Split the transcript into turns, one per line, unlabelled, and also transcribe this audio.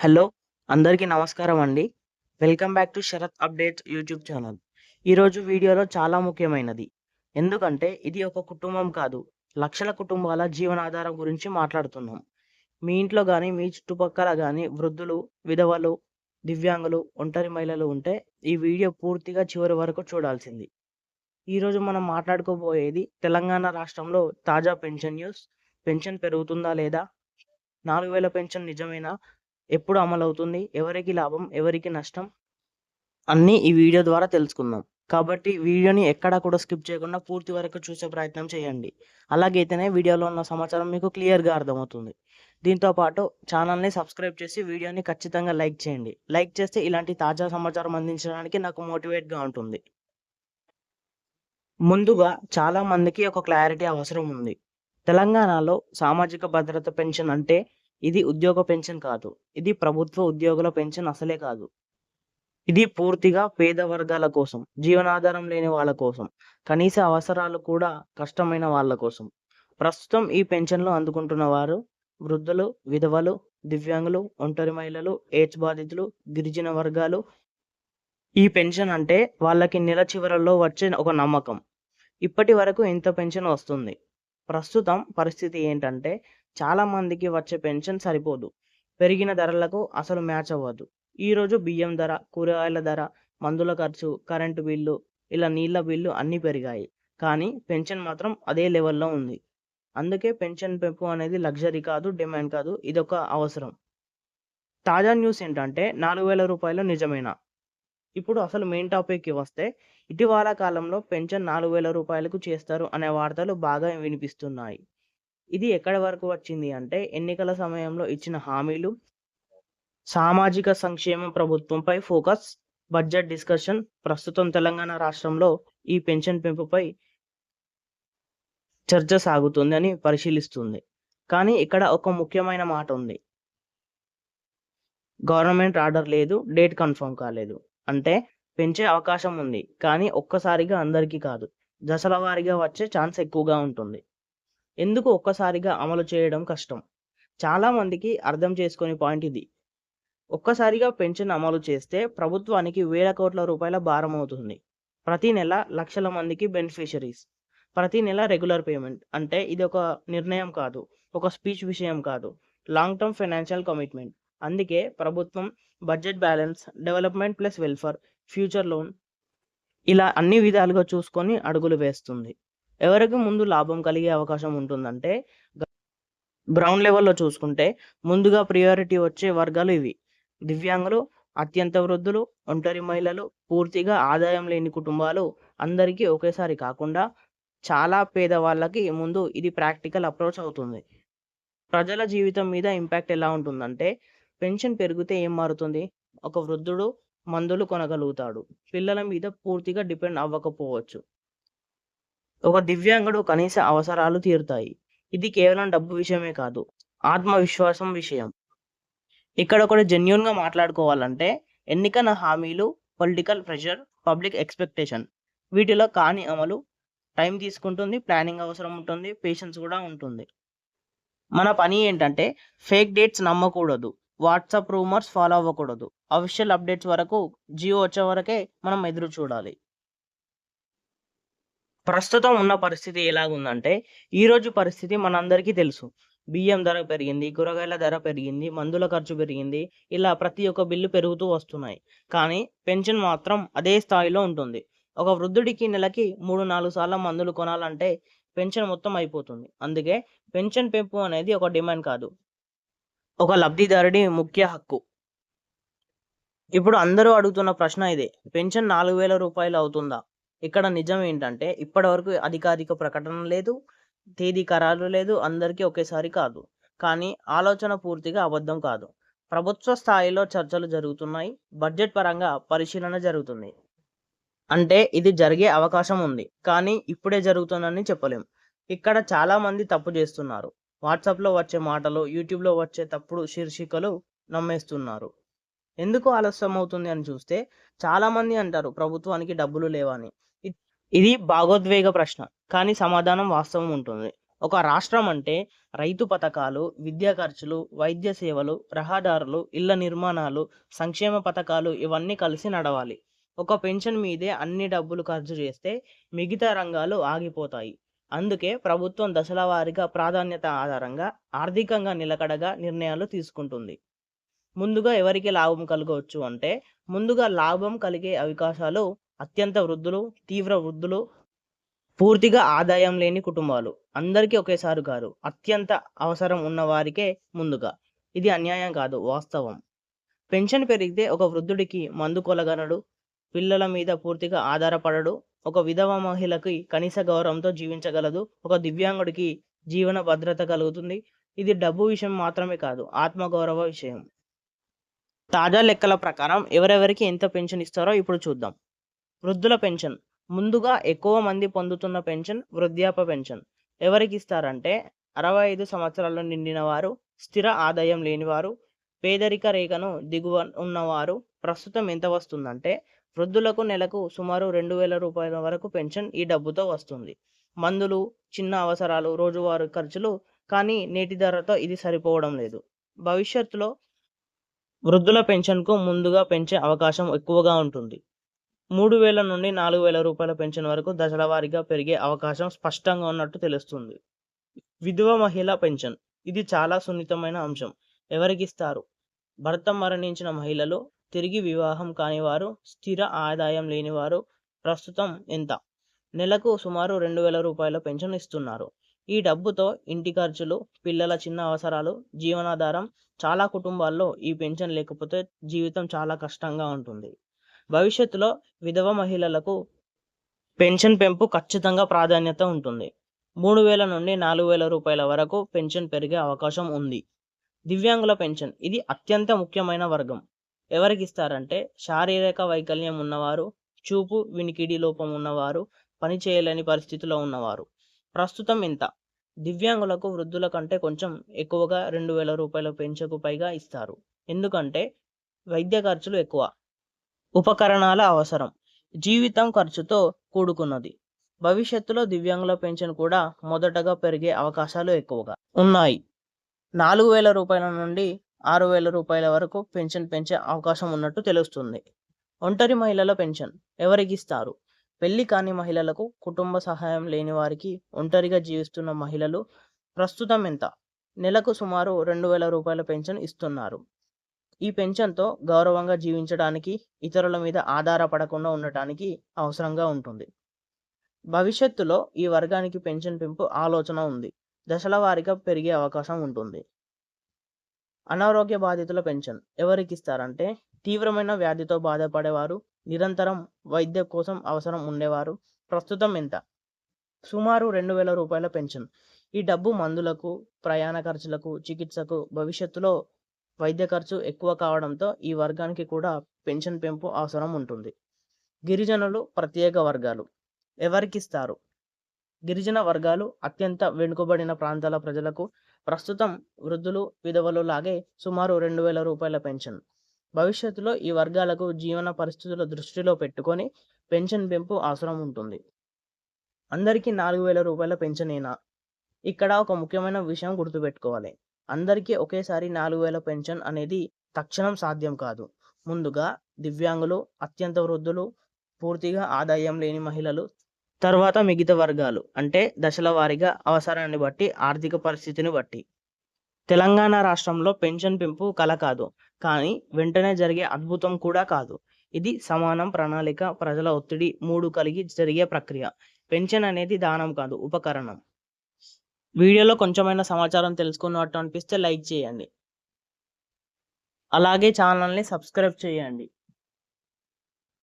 Hello! అందరికీ నమస్కారం అండి. Welcome back to Sarath updates YouTube channel. ఈరోజు వీడియోలో చాలా ముఖ్యమైనది. ఎందుకంటే ఇది ఒక కుటుంబం కాదు, లక్షల కుటుంబాల జీవనాధారం గురించి మాట్లాడుతున్నాం. మీ ఇంట్లో గానీ, మీ చుట్టుపక్కల గానీ వృద్ధులు, విధవలు, దివ్యాంగులు, ఒంటరి మహిళలు ఉంటే ఈ వీడియో పూర్తిగా చివరి వరకు చూడాల్సింది. ఈరోజు మనం మాట్లాడుకోబోయేది తెలంగాణ రాష్ట్రంలో తాజా పెన్షన్ న్యూస్. పెన్షన్ పెరుగుతుందా లేదా? 4000 పెన్షన్ నిజమేనా? ఎప్పుడు అమలవుతుంది? ఎవరికి లాభం? ఎవరికి నష్టం? అన్నీ ఈ వీడియో ద్వారా తెలుసుకుందాం. కాబట్టి వీడియోని ఎక్కడా కూడా స్కిప్ చేయకుండా పూర్తి వరకు చూసే ప్రయత్నం చేయండి. అలాగైతేనే వీడియోలో ఉన్న సమాచారం మీకు క్లియర్‌గా అర్థమవుతుంది. దీంతో పాటు ఛానల్‌ని సబ్స్క్రైబ్ చేసి వీడియోని ఖచ్చితంగా లైక్ చేయండి. లైక్ చేస్తే ఇలాంటి తాజా సమాచారం అందించడానికి నాకు మోటివేట్‌గా ఉంటుంది. ముందుగా చాలా మందికి ఒక క్లారిటీ అవసరం ఉంది. తెలంగాణలో సామాజిక భద్రత పెన్షన్ అంటే ఇది ఉద్యోగ పెన్షన్ కాదు. ఇది ప్రభుత్వ ఉద్యోగుల పెన్షన్ అసలే కాదు. ఇది పూర్తిగా పేద వర్గాల కోసం, జీవనాధారం లేని వాళ్ళ కోసం, కనీస అవసరాలు కూడా కష్టమైన వాళ్ళ కోసం. ప్రస్తుతం ఈ పెన్షన్‌లు అందుకుంటున్న వారు వృద్ధులు, విధవలు, దివ్యాంగులు, ఒంటరి మహిళలు, ఎయిడ్స్ బాధితులు, గిరిజన వర్గాలు. ఈ పెన్షన్ అంటే వాళ్ళకి నెల చివరల్లో వచ్చే ఒక నమ్మకం. ఇప్పటి వరకు ఇంత పెన్షన్ వస్తుంది. ప్రస్తుతం పరిస్థితి ఏంటంటే చాలా మందికి వచ్చే పెన్షన్ సరిపోదు. పెరిగిన ధరలకు అసలు మ్యాచ్ అవ్వదు. ఈరోజు బియ్యం ధర, కూరగాయల ధర, మందుల ఖర్చు, కరెంటు బిల్లు, ఇలా నీళ్ల బిల్లు అన్నీ పెరిగాయి. కానీ పెన్షన్ మాత్రం అదే లెవెల్‌లో ఉంది. అందుకే పెన్షన్ పెంపు అనేది లగ్జరీ కాదు, డిమాండ్ కాదు. ఇదొక అవసరం. తాజా న్యూస్ ఏంటంటే రూ. 4000 నిజమేనా? ఇప్పుడు అసలు మెయిన్ టాపిక్‌కి వస్తే, ఇటీవల కాలంలో పెన్షన్ రూ. 4000కు చేస్తారు అనే వార్తలు బాగా వినిపిస్తున్నాయి. ఇది ఎక్కడి వరకు వచ్చింది అంటే, ఎన్నికల సమయంలో ఇచ్చిన హామీలు, సామాజిక సంక్షేమ ప్రభుత్వంపై ఫోకస్, బడ్జెట్ డిస్కషన్, ప్రస్తుతం తెలంగాణ రాష్ట్రంలో ఈ పెన్షన్ పెంపుపై చర్చ సాగుతుందని పరిశీలిస్తుంది. కానీ ఇక్కడ ఒక ముఖ్యమైన మాట ఉంది. గవర్నమెంట్ ఆర్డర్ లేదు, డేట్ కన్ఫర్మ్ కాలేదు. అంటే పెంచే అవకాశం ఉంది. కానీ ఒక్కసారిగా అందరికీ కాదు. దశల వారీగా వచ్చే ఛాన్స్ ఎక్కువగా ఉంటుంది. ఎందుకు ఒక్కసారిగా అమలు చేయడం కష్టం? చాలా మందికి అర్థం చేసుకోని పాయింట్ ఇది. ఒక్కసారిగా పెన్షన్ అమలు చేస్తే ప్రభుత్వానికి వేల కోట్ల రూపాయల భారమవుతుంది. ప్రతి నెల లక్షల మందికి బెనిఫిషరీస్. ప్రతి నెల రెగ్యులర్ పేమెంట్. అంటే ఇది ఒక నిర్ణయం కాదు. ఒక స్పీచ్ విషయం కాదు. Long term financial commitment. అందుకే ప్రభుత్వం budget balance, development plus welfare, future loan ఇలా అన్ని విధాలుగా చూసుకొని అడుగులు వేస్తుంది. ఎవరికి ముందు లాభం కలిగే అవకాశం ఉంటుందంటే గ్రౌండ్ లెవెల్‌లో చూసుకుంటే ముందుగా ప్రియారిటీ వచ్చే వర్గాలు ఇవి. దివ్యాంగులు, అత్యంత వృద్ధులు, ఒంటరి మహిళలు, పూర్తిగా ఆదాయం లేని కుటుంబాలు. అందరికీ ఒకేసారి కాకుండా చాలా పేదవాళ్ళకి ముందు ఇది ప్రాక్టికల్ అప్రోచ్ అవుతుంది. ప్రజల జీవితం మీద ఇంపాక్ట్ ఎలా ఉంటుందంటే, పెన్షన్ పెరిగితే ఏం మారుతుంది? ఒక వృద్ధుడు మందులు కొనగలుగుతాడు. పిల్లల మీద పూర్తిగా డిపెండ్ అవ్వకపోవచ్చు. ఒక దివ్యాంగుడు కనీస అవసరాలు తీరుతాయి. ఇది కేవలం డబ్బు విషయమే కాదు, ఆత్మవిశ్వాసం విషయం. ఇక్కడ ఒకటి జెన్యూన్‌గా మాట్లాడుకోవాలంటే, ఎన్నికల హామీలు, పొలిటికల్ ప్రెషర్, పబ్లిక్ ఎక్స్‌పెక్టేషన్ వీటిలో కాని అమలు టైం తీసుకుంటుంది, ప్లానింగ్ అవసరం ఉంటుంది, పేషెన్స్ కూడా ఉంటుంది. మన పని ఏంటంటే ఫేక్ డేట్స్ నమ్మకూడదు. వాట్సాప్ రూమర్స్ ఫాలో అవ్వకూడదు. అఫీషియల్ అప్డేట్స్ వరకు, జియో వచ్చే వరకే మనం ఎదురు చూడాలి. ప్రస్తుతం ఉన్న పరిస్థితి ఎలాగుందంటే, ఈరోజు పరిస్థితి మనందరికీ తెలుసు. బియ్యం ధర పెరిగింది, కూరగాయల ధర పెరిగింది, మందుల ఖర్చు పెరిగింది. ఇలా ప్రతి ఒక్క బిల్లు పెరుగుతూ వస్తున్నాయి. కానీ పెన్షన్ మాత్రం అదే స్థాయిలో ఉంటుంది. ఒక వృద్ధుడికి నెలకి 3, 4 సార్ల మందులు కొనాలంటే పెన్షన్ మొత్తం అయిపోతుంది. అందుకే పెన్షన్ పెంపు అనేది ఒక డిమాండ్ కాదు, ఒక లబ్ధిదారుడి ముఖ్య హక్కు. ఇప్పుడు అందరూ అడుగుతున్న ప్రశ్న ఇదే. పెన్షన్ రూ. 4000 అవుతుందా? ఇక్కడ నిజం ఏంటంటే ఇప్పటివరకు అధికారిక ప్రకటన లేదు, తేదీ ఖరారు లేదు, అందరికీ ఒకేసారి కాదు. కానీ ఆలోచన పూర్తిగా అబద్ధం కాదు. ప్రభుత్వ స్థాయిలో చర్చలు జరుగుతున్నాయి. బడ్జెట్ పరంగా పరిశీలన జరుగుతుంది. అంటే ఇది జరిగే అవకాశం ఉంది. కానీ ఇప్పుడే జరుగుతుందని చెప్పలేం. ఇక్కడ చాలా మంది తప్పు చేస్తున్నారు. వాట్సాప్‌లో వచ్చే మాటలు, యూట్యూబ్‌లో వచ్చే తప్పుడు శీర్షికలు నమ్మేస్తున్నారు. ఎందుకు ఆలస్యం అవుతుంది అని చూస్తే చాలా మంది అంటారు ప్రభుత్వానికి డబ్బులు లేవని. ఇది భావోద్వేగ ప్రశ్న. కానీ సమాధానం వాస్తవం ఉంటుంది. ఒక రాష్ట్రం అంటే రైతు పథకాలు, విద్యా ఖర్చులు, వైద్య సేవలు, రహదారులు, ఇళ్ల నిర్మాణాలు, సంక్షేమ పథకాలు ఇవన్నీ కలిసి నడవాలి. ఒక పెన్షన్ మీదే అన్ని డబ్బులు ఖర్చు చేస్తే మిగతా రంగాలు ఆగిపోతాయి. అందుకే ప్రభుత్వం దశల వారీగా ప్రాధాన్యత ఆధారంగా ఆర్థికంగా నిలకడగా నిర్ణయాలు తీసుకుంటుంది. ముందుగా ఎవరికి లాభం కలగవచ్చు అంటే, ముందుగా లాభం కలిగే అవకాశాలు అత్యంత వృద్ధులు, తీవ్ర వృద్ధులు, పూర్తిగా ఆదాయం లేని కుటుంబాలు. అందరికీ ఒకేసారి కాదు. అత్యంత అవసరం ఉన్న వారికే ముందుగా. ఇది అన్యాయం కాదు, వాస్తవం. పెన్షన్ పెరిగితే ఒక వృద్ధుడికి మందు కొనగలడు, పిల్లల మీద పూర్తిగా ఆధారపడడు, ఒక విధవ మహిళకి కనీస గౌరవంతో జీవించగలదు, ఒక దివ్యాంగుడికి జీవన భద్రత కలుగుతుంది. ఇది డబ్బు విషయం మాత్రమే కాదు, ఆత్మగౌరవ విషయం. తాజా లెక్కల ప్రకారం ఎవరెవరికి ఎంత పెన్షన్ ఇస్తారో ఇప్పుడు చూద్దాం. వృద్ధుల పెన్షన్. ముందుగా ఎక్కువ మంది పొందుతున్న పెన్షన్ వృద్ధాప్య పెన్షన్. ఎవరికి ఇస్తారంటే 65 సంవత్సరాలు నిండిన వారు, స్థిర ఆదాయం లేనివారు, పేదరిక రేఖను దిగువ ఉన్నవారు. ప్రస్తుతం ఎంత వస్తుందంటే, వృద్ధులకు నెలకు సుమారు 2000 రూపాయల వరకు పెన్షన్ ఈ డబ్బుతో వస్తుంది. మందులు, చిన్న అవసరాలు, రోజువారీ ఖర్చులు. కానీ నేటి ధరతో ఇది సరిపోవడం లేదు. భవిష్యత్తులో వృద్ధుల పెన్షన్కు ముందుగా పెంచే అవకాశం ఎక్కువగా ఉంటుంది. 3000 నుండి 4000 రూపాయల పెన్షన్ వరకు దశల వారీగా పెరిగే అవకాశం స్పష్టంగా ఉన్నట్టు తెలుస్తుంది. విధవ మహిళ పెన్షన్. ఇది చాలా సున్నితమైన అంశం. ఎవరికిస్తారు? భర్త మరణించిన మహిళలు, తిరిగి వివాహం కానివారు, స్థిర ఆదాయం లేనివారు. ప్రస్తుతం ఎంత? నెలకు సుమారు 2000 రూపాయల పెన్షన్ ఇస్తున్నారు. ఈ డబ్బుతో ఇంటి ఖర్చులు, పిల్లల చిన్న అవసరాలు, జీవనాధారం. చాలా కుటుంబాల్లో ఈ పెన్షన్ లేకపోతే జీవితం చాలా కష్టంగా ఉంటుంది. భవిష్యత్తులో విధవ మహిళలకు పెన్షన్ పెంపు ఖచ్చితంగా ప్రాధాన్యత ఉంటుంది. 3000 నుండి 4000 రూపాయల వరకు పెన్షన్ పెరిగే అవకాశం ఉంది. దివ్యాంగుల పెన్షన్. ఇది అత్యంత ముఖ్యమైన వర్గం. ఎవరికి ఇస్తారంటే, శారీరక వైకల్యం ఉన్నవారు, చూపు వినికిడి లోపం ఉన్నవారు, పని చేయలేని పరిస్థితిలో ఉన్నవారు. ప్రస్తుతం ఎంత? దివ్యాంగులకు వృద్ధుల కంటే కొంచెం ఎక్కువగా 2000 రూపాయల పెన్షన్కు పైగా ఇస్తారు. ఎందుకంటే వైద్య ఖర్చులు ఎక్కువ, ఉపకరణాల అవసరం, జీవితం ఖర్చుతో కూడుకున్నది. భవిష్యత్తులో దివ్యాంగుల పెన్షన్ కూడా మొదటగా పెరిగే అవకాశాలు ఎక్కువగా ఉన్నాయి. 4000 రూపాయల నుండి 6000 రూపాయల వరకు పెన్షన్ పెంచే అవకాశం ఉన్నట్టు తెలుస్తుంది. ఒంటరి మహిళల పెన్షన్. ఎవరికి ఇస్తారు? పెళ్లి కాని మహిళలకు, కుటుంబ సహాయం లేని వారికి, ఒంటరిగా జీవిస్తున్న మహిళలు. ప్రస్తుతం ఎంత? నెలకు సుమారు 2000 రూపాయల పెన్షన్ ఇస్తున్నారు. ఈ పెన్షన్తో గౌరవంగా జీవించడానికి, ఇతరుల మీద ఆధారపడకుండా ఉండటానికి అవసరంగా ఉంటుంది. భవిష్యత్తులో ఈ వర్గానికి పెన్షన్ పెంపు ఆలోచన ఉంది. దశల వారీగా పెరిగే అవకాశం ఉంటుంది. అనారోగ్య బాధితుల పెన్షన్. ఎవరికి ఇస్తారంటే, తీవ్రమైన వ్యాధితో బాధపడేవారు, నిరంతరం వైద్యం కోసం అవసరం ఉండేవారు. ప్రస్తుతం ఎంత? సుమారు 2000 రూపాయల పెన్షన్. ఈ డబ్బు మందులకు, ప్రయాణ ఖర్చులకు, చికిత్సకు. భవిష్యత్తులో వైద్య ఖర్చు ఎక్కువ కావడంతో ఈ వర్గానికి కూడా పెన్షన్ పెంపు అవసరం ఉంటుంది. గిరిజనులు, ప్రత్యేక వర్గాలు. ఎవరికి ఇస్తారు? గిరిజన వర్గాలు, అత్యంత వెనుకబడిన ప్రాంతాల ప్రజలకు. ప్రస్తుతం వృద్ధులు, విధవలు లాగే సుమారు 2000 రూపాయల పెన్షన్. భవిష్యత్తులో ఈ వర్గాలకు జీవన పరిస్థితుల దృష్టిలో పెట్టుకొని పెన్షన్ పెంపు అవసరం ఉంటుంది. అందరికీ 4000 రూపాయల పెన్షనేనా? ఇక్కడ ఒక ముఖ్యమైన విషయం గుర్తుపెట్టుకోవాలి. అందరికీ ఒకేసారి 4000 పెన్షన్ అనేది తక్షణం సాధ్యం కాదు. ముందుగా దివ్యాంగులు, అత్యంత వృద్ధులు, పూర్తిగా ఆదాయం లేని మహిళలు, తర్వాత మిగతా వర్గాలు. అంటే దశల వారీగా, అవసరాన్ని బట్టి, ఆర్థిక పరిస్థితిని బట్టి. తెలంగాణ రాష్ట్రంలో పెన్షన్ పెంపు కల కాదు, కానీ వెంటనే జరిగే అద్భుతం కూడా కాదు. ఇది సమానం, ప్రణాళిక, ప్రజల ఒత్తిడి 3 కలిగి జరిగే ప్రక్రియ. పెన్షన్ అనేది దానం కాదు, ఉపకరణం. వీడియోలో కొంచెమైనా సమాచారం తెలుసుకున్నట్టు అనిపిస్తే లైక్ చేయండి. అలాగే ఛానల్ని సబ్స్క్రైబ్ చేయండి.